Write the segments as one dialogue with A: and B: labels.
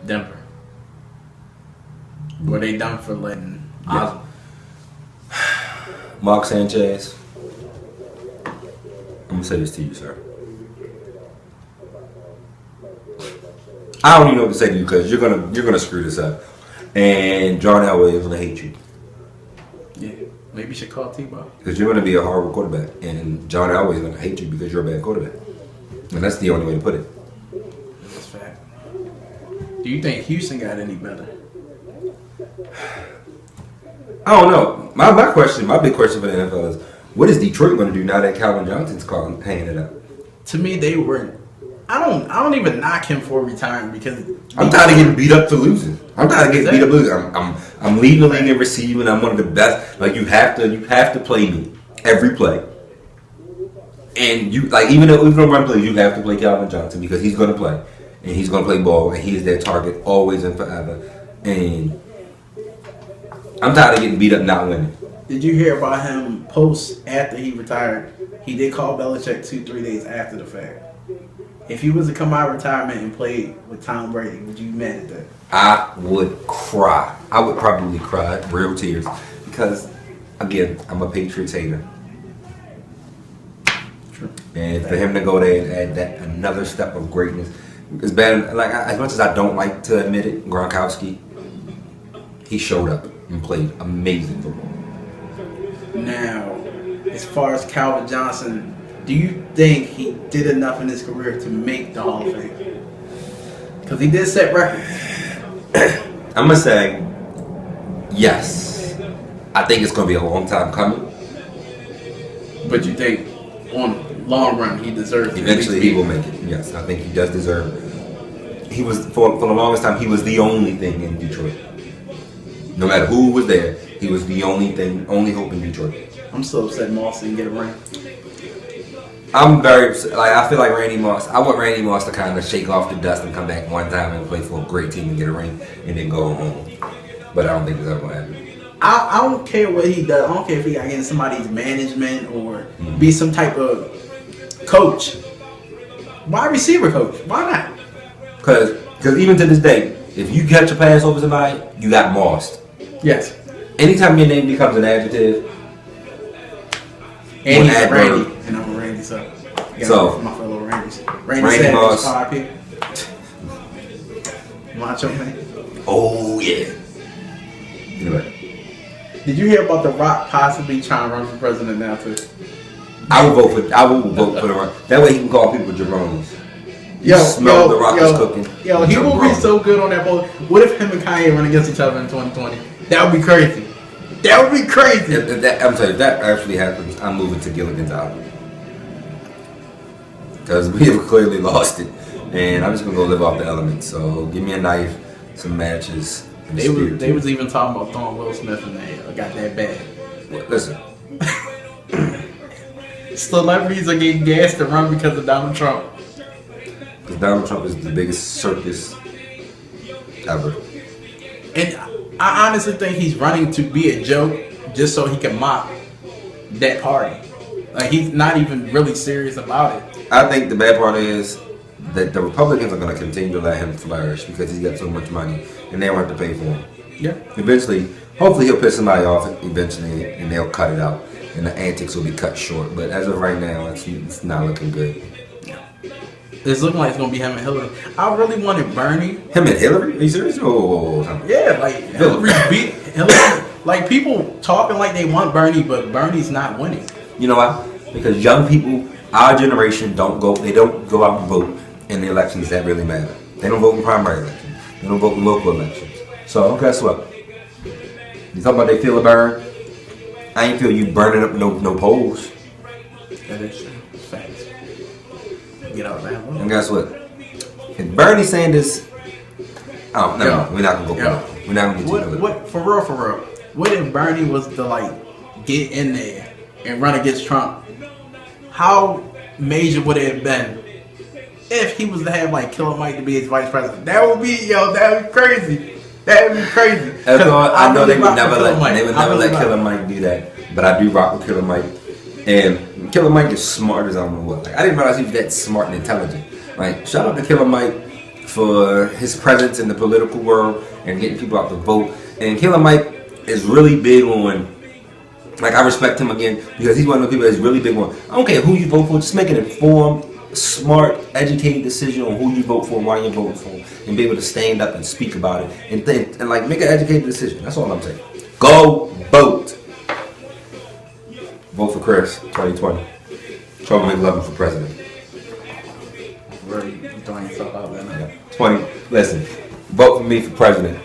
A: Denver. Were they done for letting
B: Yeah. Mark Sanchez. I'm gonna say this to you, sir. I don't even know what to say to you because you're gonna screw this up, and John Elway is gonna hate you
A: Yeah, maybe you should call Tebow.
B: because you're gonna be a horrible quarterback, and John Elway is gonna hate you because you're a bad quarterback, and that's the only way to put it.
A: That's a fact. Do you think Houston got any better?
B: I don't know. My big question for the NFL is, what is Detroit gonna do now that Calvin Johnson's hanging it up?
A: To me, they were. I don't even knock him for retiring because
B: I'm tired of getting beat up for losing. I'm tired of getting beat up losing. I'm leading the league in receiving. I'm one of the best. Like you have to play me every play. And you like even though run plays, you have to play Calvin Johnson because he's gonna play. And he's gonna play ball and he is their target always and forever. And I'm tired of getting beat up not winning.
A: Did you hear about him post after he retired? He did call Belichick 2-3 days after the fact. If he was to come out of retirement and play with Tom Brady, would you be mad at that?
B: I would cry. I would probably cry real tears because, again, I'm a Patriots hater.
A: True.
B: And for him to go there and add that another step of greatness, it's bad. Like as much as I don't like to admit it, Gronkowski, he showed up and played amazing football.
A: Now, as far as Calvin Johnson, do you think he did enough in his career to make the Hall of Fame? Because he did set records.
B: I'm gonna say yes. I think it's gonna be a long time coming.
A: But you think, on long run, he deserves it?
B: Eventually, he will make it. Yes, I think he does deserve it. He was for the longest time. He was the only thing in Detroit. No matter who was there, he was the only hope in Detroit.
A: I'm so upset Moss didn't get a ring.
B: I'm very I feel like Randy Moss. I want Randy Moss to kind of shake off the dust and come back one time and play for a great team and get a ring and then go home. But I don't think it's ever gonna happen.
A: I don't care what he does. I don't care if he got to get in somebody's management or be some type of coach. Wide receiver coach. Why not?
B: Because even to this day, if you catch a pass over somebody, you got mossed.
A: Yes.
B: Anytime your name becomes an adjective,
A: And he's a Randy. And I'm a Randy, so. My fellow Randys.
B: Randy Moss.
A: RIP. Macho Man.
B: Oh, yeah. Anyway.
A: Did you hear about The Rock possibly trying to run for president now, too?
B: I will vote for The Rock. That way he can call people jabronis.
A: Yo,
B: smell The Rock is cooking.
A: Yo, he will be so good on that poll. What if him and Kanye run against each other in 2020? That would be crazy. That would be crazy.
B: I'm telling you, if that actually happens, I'm moving to Gilligan's Island. Because we have clearly lost it. And I'm just going to go live off the elements. So give me a knife, some matches.
A: They was even talking about throwing Will Smith in there. Got that bad.
B: Well, listen.
A: Celebrities are getting gassed to run because of Donald Trump.
B: Because Donald Trump is the biggest circus ever.
A: And I honestly think he's running to be a joke just so he can mock that party. Like, he's not even really serious about it.
B: I think the bad part is that the Republicans are going to continue to let him flourish because he's got so much money and they don't have to pay for him.
A: Yeah.
B: Eventually, hopefully he'll piss somebody off eventually and they'll cut it out and the antics will be cut short. But as of right now, it's not looking good.
A: It's looking like it's going to be him and Hillary. I really wanted Bernie.
B: Him and Hillary? Are you serious?
A: Yeah, like Hillary beat Hillary. Like, people talking like they want Bernie, but Bernie's not winning.
B: You know why? Because young people, our generation, don't go out and vote in the elections that really matter. They don't vote in primary elections. They don't vote in local elections. So guess what? You talking about they feel a burn? I ain't feel you burning up no polls.
A: That is true. Facts. Get out of that.
B: And guess what? If Bernie Sanders, no, we're not gonna go. We're not gonna get too good.
A: What for real? What if Bernie was to get in there and run against Trump? How major would it have been if he was to have Killer Mike to be his vice president? That would be crazy. That would be crazy.
B: I know they would never let Killer Mike do that, but I do rock with Killer Mike. And Killer Mike is smart as I don't know what. I didn't realize he was that smart and intelligent. Shout out to Killer Mike for his presence in the political world and getting people out to vote. And Killer Mike is really big on, like, I respect him again because he's one of the people that's really big on, I don't care who you vote for, just make an informed, smart, educated decision on who you vote for and why you're voting for, and be able to stand up and speak about it and think and like make an educated decision. That's all I'm saying. Go vote. Vote for Chris 2020. Trouble McLovin for president.
A: Really throwing yourself out there now.
B: 20. Listen, vote for me for president.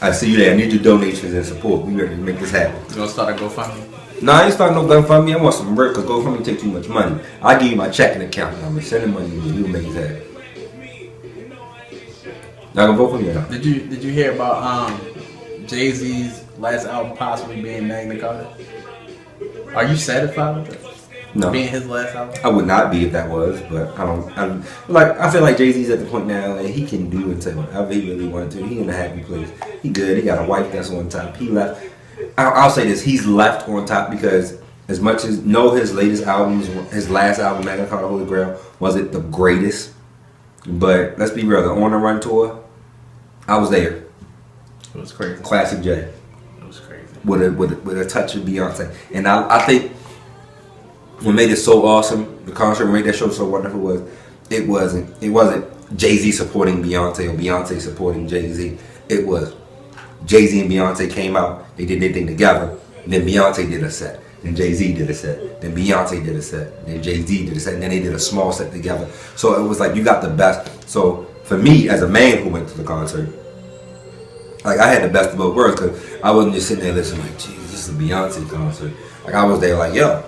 B: I see you there. I need your donations and support. We ready to make this happen.
A: You gonna start a GoFundMe?
B: No, I ain't starting no GoFundMe. I want some work because GoFundMe take too much money. I'll give you my checking account number. Send the money to you. You'll make it happen. Y'all gonna vote for me or not?
A: Did you hear about Jay-Z's last album possibly being Magna Carta? Are you satisfied with it?
B: No.
A: Being his last album?
B: I would not be if that was, but I feel like Jay-Z's at the point now that he can do and say whatever he really wanted to. He in a happy place. He good. He got a wife that's on top. He left. I'll say this: he's left on top because as much as his latest albums, his last album, Magna Carta Holy Grail, wasn't the greatest. But let's be real, the On the Run tour, I was there.
A: It was crazy.
B: Classic Jay.
A: It was crazy.
B: With a touch of Beyonce, and I think what made it so awesome, the concert, what made that show so wonderful was it wasn't Jay-Z supporting Beyonce or Beyonce supporting Jay-Z. It was Jay-Z and Beyonce came out, they did their thing together, and then Beyonce did a set, then Jay-Z did a set, then Beyonce did a set, then Jay-Z did a set, and then they did a small set together. So it was like you got the best. So for me, as a man who went to the concert, like I had the best of both worlds because I wasn't just sitting there listening like, Jesus, this is a Beyonce concert. Like I was there like, yo,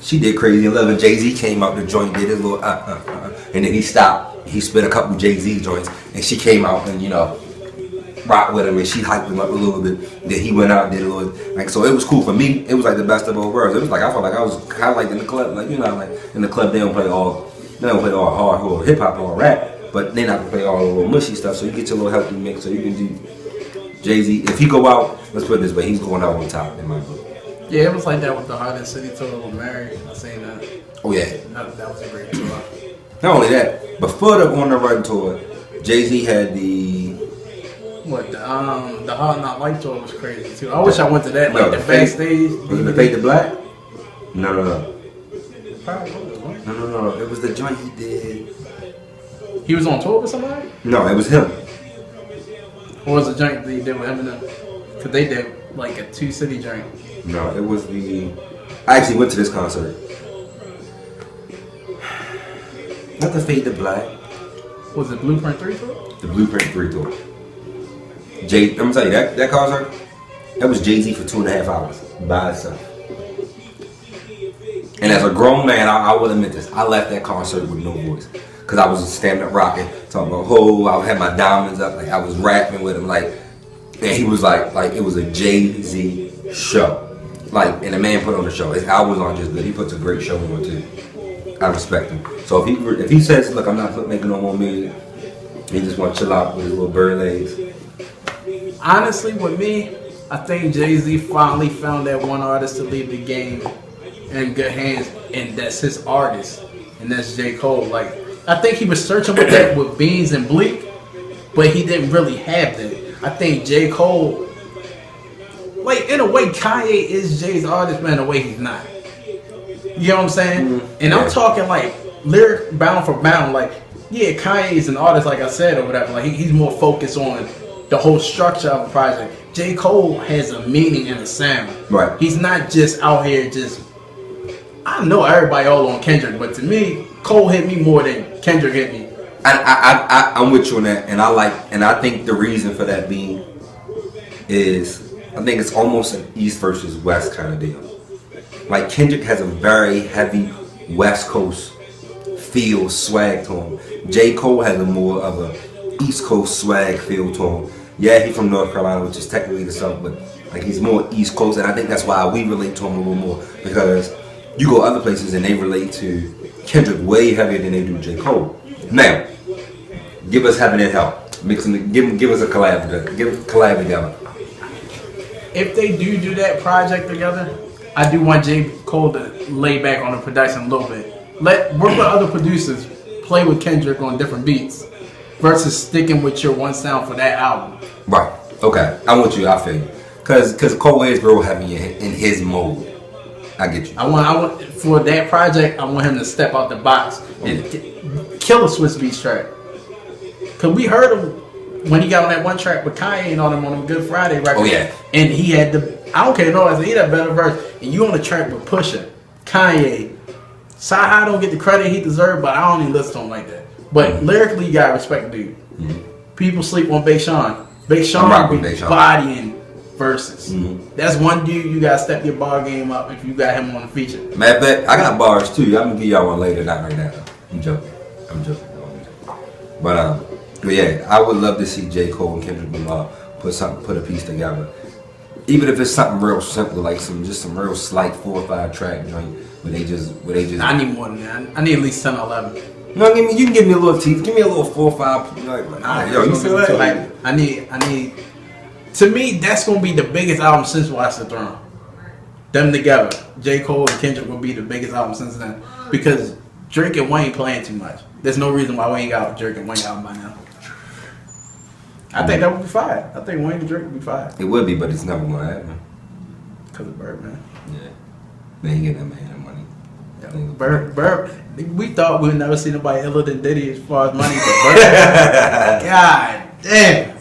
B: she did Crazy in Love, and Jay-Z came out the joint, did his little and then he stopped. He spit a couple Jay-Z joints, and she came out and rocked with him, and she hyped him up a little bit. Then he went out and did a little, like, so it was cool for me. It was like the best of both worlds. It was like I felt like I was kind of like in the club, like like in the club they don't play all hardcore hip hop or rap, but they not gonna play all the little mushy stuff. So you get your little healthy mix, so you can do Jay-Z. If he go out, let's put it this way, he's going out on top in my book.
A: Yeah, it was like that with the Hardest City tour with Mary. I seen that.
B: Oh yeah.
A: That was a great tour.
B: Not only that, before the On the Run tour, Jay-Z had the
A: Hard Not Life tour was crazy too. I wish I went to that. Like the backstage.
B: Was it the Fade to Black? No.
A: Probably was.
B: No. It was the joint he did.
A: He was on tour with somebody?
B: No, it was him.
A: Or was it joint that he did with Eminem? Because they did like a 2-city joint.
B: No, it was I actually went to this concert. Not the Fade to Black.
A: Was it Blueprint 3 tour?
B: The Blueprint 3 tour. I'm gonna tell you that concert, that was Jay-Z for 2.5 hours by himself. And as a grown man, I will admit this, I left that concert with no voice. Cause I was standing up rocking, talking about I had my diamonds up, like I was rapping with him, like, and he was like it was a Jay-Z show. Like, and the man put on the show. His albums aren't just good, he puts a great show on too. I respect him. So if he says, look, I'm not making no more music, he just want to chill out with his little bird legs.
A: Honestly, with me, I think Jay-Z finally found that one artist to leave the game in good hands, and that's his artist, and that's J. Cole. Like, I think he was searching with that with Beans and Bleak, but he didn't really have that. I think J. Cole, like, in a way, Kanye is Jay's artist, but in a way, he's not. You know what I'm saying? And I'm talking like lyric bound for bound. Like, yeah, Kanye is an artist, like I said, or whatever. Like, he's more focused on the whole structure of a project. J. Cole has a meaning and a sound.
B: Right.
A: He's not just out here just. I know everybody all on Kendrick, but to me, Cole hit me more than Kendrick hit me.
B: I'm with you on that, and I think the reason for that being is I think it's almost an East versus West kind of deal. Like, Kendrick has a very heavy West Coast feel, swag to him. J. Cole has a more of a East Coast swag feel to him. Yeah, he's from North Carolina, which is technically the South, but like he's more East Coast, and I think that's why we relate to him a little more, because you go other places and they relate to Kendrick way heavier than they do J. Cole. Now, give us Heaven and Hell. Give us a collab together.
A: If they do that project together, I do want J. Cole to lay back on the production a little bit. Work with other producers, play with Kendrick on different beats. versus sticking with your one sound for that album.
B: Right. Okay. I'm with you. I feel you. Cause Cole is real heavy in his mode. I get you.
A: I want for that project. I want him to step out the box and kill a Swiss Beats track. Cause we heard him when he got on that one track with Kanye and all them on them Good Friday records.
B: Oh yeah.
A: And he had I don't care, no, he had a better verse. And you on the track with Pusha, Kanye, Sci-Hi don't get the credit he deserves, but I don't even listen to him like that. But lyrically, you gotta respect the dude. Mm-hmm. People sleep on Big Sean. Big Sean be bodying verses. Mm-hmm. That's one dude you gotta step your bar game up if you got him on the feature.
B: Matter of fact, I got bars too. I'm gonna give y'all one later, not right now. I'm joking. But yeah, I would love to see J. Cole and Kendrick Lamar put a piece together. Even if it's something real simple, like some real slight 4 or 5 track joint where they just.
A: I need more than that. I need at least 10 or 11.
B: You know, you can give me a little teeth. Give me a little 4 or 5. Yo, you feel that?
A: Like, I need. To me, that's gonna be the biggest album since Watch the Throne. Them together, J. Cole and Kendrick will be the biggest album since then because Drake and Wayne playing too much. There's no reason why Wayne got a Drake and Wayne album by now. I think that would be fire. I think Wayne and Drake would be fire.
B: It would be, but it's never gonna happen.
A: Because of Birdman.
B: Yeah. They ain't getting that man that money.
A: Yeah. Bird, we thought we would never see nobody iller than Diddy as far as money, but Birdman. God damn.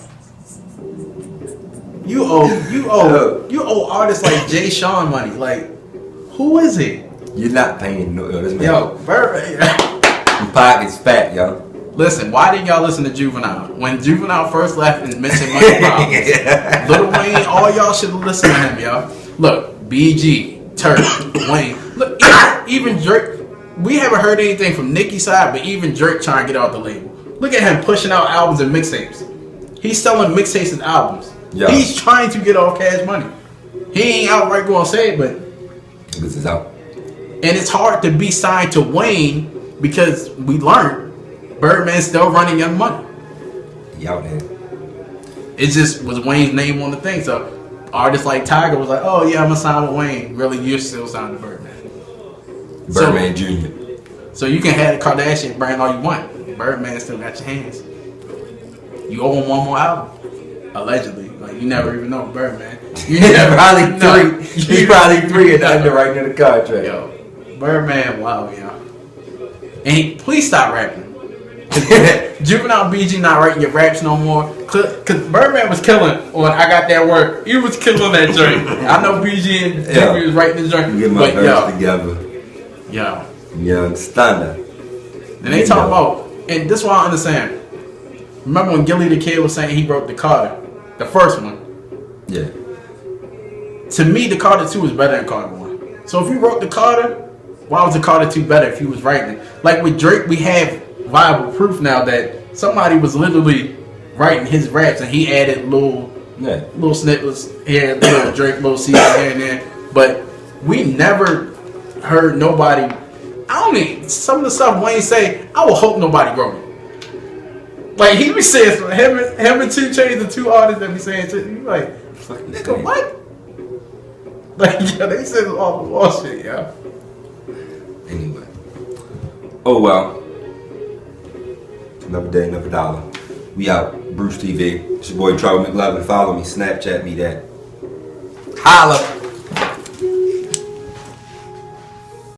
A: You owe artists like Jay Sean money. Like, who is it?
B: You're not paying no this man.
A: Yo, Birdman.
B: Your pocket's fat, yo.
A: Listen, why didn't y'all listen to Juvenile? When Juvenile first left and mentioned money problems, Lil Wayne, all y'all should listen to him, y'all. Look, BG, Turk, Wayne. Look, even Drake. We haven't heard anything from Nicki's side, but even Drake trying to get out the label. Look at him pushing out albums and mixtapes. He's selling mixtapes and albums. Yeah. He's trying to get off Cash Money. He ain't outright going to say it, but
B: this is out.
A: And it's hard to be signed to Wayne because we learned Birdman's still running Young Money.
B: He out there.
A: It just was Wayne's name on the thing. So artists like Tiger was like, oh yeah, I'm going to sign with Wayne. Really, you're still signed to Birdman.
B: Birdman Jr.
A: So you can have the Kardashian brand all you want. Birdman still got your hands. You owe him one more album. Allegedly. Like, you never even know Birdman. You never
B: probably three. He's probably 3 and underwriting the contract.
A: Yo, Birdman, wow, yo. And please stop rapping. Juvenile BG not writing your raps no more. Cause Birdman was killing on I Got That Work. He was killing that joint. I know BG and Jeffrey was writing the joint.
B: Get my verse together.
A: Yo.
B: You understand?
A: And they talk about, and this is what I understand. Remember when Gilly the Kid was saying he wrote the Carter? The first one.
B: Yeah.
A: To me, the Carter 2 was better than Carter 1. So if you wrote the Carter, why was the Carter 2 better if he was writing it? Like with Drake, we have viable proof now that somebody was literally writing his raps and he added little snippets here, little Drake, little C here and there. But we never heard nobody. I don't mean some of the stuff Wayne say. I would hope nobody wrote it. Like he be saying him and 2 Chainz, the 2 artists that be saying shit. You like, nigga, what? Like, yeah, they said all the wall shit, yeah.
B: Anyway. Oh well. Another day, another dollar. We out. Bruce TV. It's your boy Trouble McLovin. Follow me. Snapchat me that. Holla.